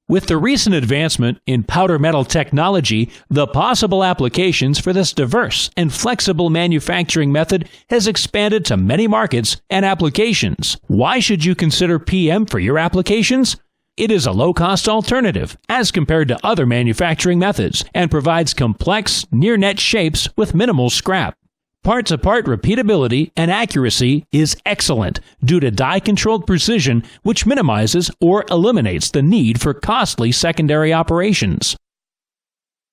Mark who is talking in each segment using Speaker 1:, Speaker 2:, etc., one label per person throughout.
Speaker 1: With the recent advancement in powder metal technology, the possible applications for this diverse and flexible manufacturing method has expanded to many markets and applications. Why should you consider PM for your applications? It is a low-cost alternative as compared to other manufacturing methods and provides complex, near-net shapes with minimal scrap. Part-to-part repeatability and accuracy is excellent due to die-controlled precision, which minimizes or eliminates the need for costly secondary operations.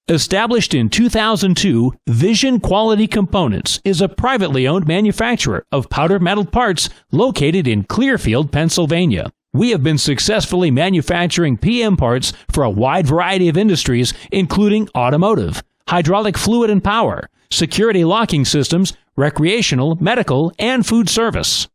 Speaker 1: Established in 2002, Vision Quality Components is a privately owned manufacturer of powder metal parts located in Clearfield, Pennsylvania. We have been successfully manufacturing PM parts for a wide variety of industries, including automotive, hydraulic fluid and power, security locking systems, recreational, medical, and food service.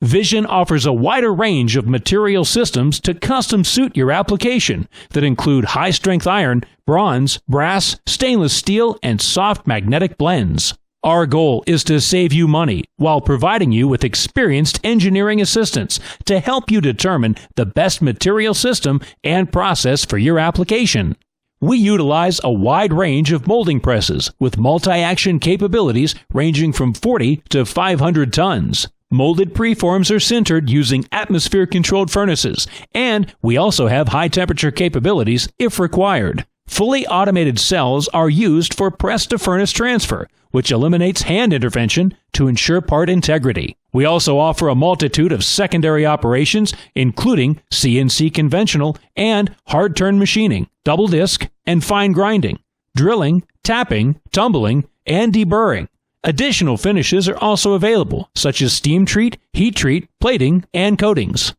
Speaker 1: Vision offers a wider range of material systems to custom suit your application that include high-strength iron, bronze, brass, stainless steel, and soft magnetic blends. Our goal is to save you money while providing you with experienced engineering assistants to help you determine the best material system and process for your application. We utilize a wide range of molding presses with multi-action capabilities ranging from 40 to 500 tons. Molded preforms are sintered using atmosphere-controlled furnaces, and we also have high-temperature capabilities if required. Fully automated cells are used for press-to-furnace transfer, which eliminates hand intervention to ensure part integrity. We also offer a multitude of secondary operations, including CNC conventional and hard-turn machining, double disc, and fine grinding, drilling, tapping, tumbling, and deburring. Additional finishes are also available, such as steam treat, heat treat, plating, and coatings.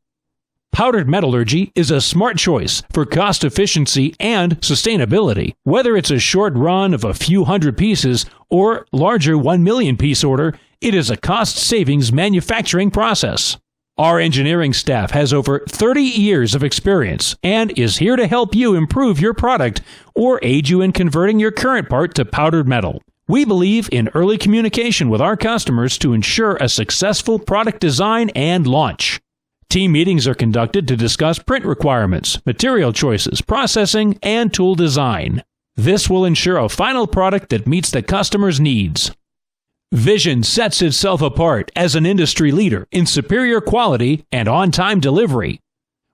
Speaker 1: Powdered metallurgy is a smart choice for cost efficiency and sustainability. Whether it's a short run of a few hundred pieces or larger 1 million piece order, it is a cost savings manufacturing process. Our engineering staff has over 30 years of experience and is here to help you improve your product or aid you in converting your current part to powdered metal. We believe in early communication with our customers to ensure a successful product design and launch. Team meetings are conducted to discuss print requirements, material choices, processing, and tool design. This will ensure a final product that meets the customer's needs. Vision sets itself apart as an industry leader in superior quality and on-time delivery.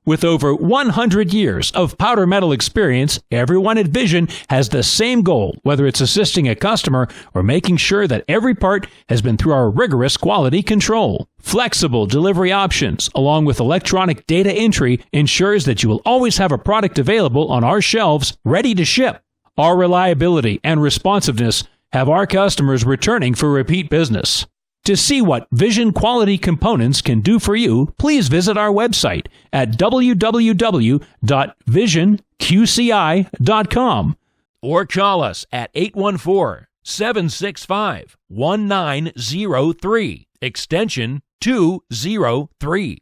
Speaker 1: With over 100 years of powder metal experience, everyone at Vision has the same goal, whether it's assisting a customer or making sure that every part has been through our rigorous quality control. Flexible delivery options, along with electronic data entry, ensures that you will always have a product available on our shelves ready to ship. Our reliability and responsiveness have our customers returning for repeat business. To see what Vision Quality Components can do for you, please visit our website at www.visionqci.com or call us at 814-765-1903, extension 203.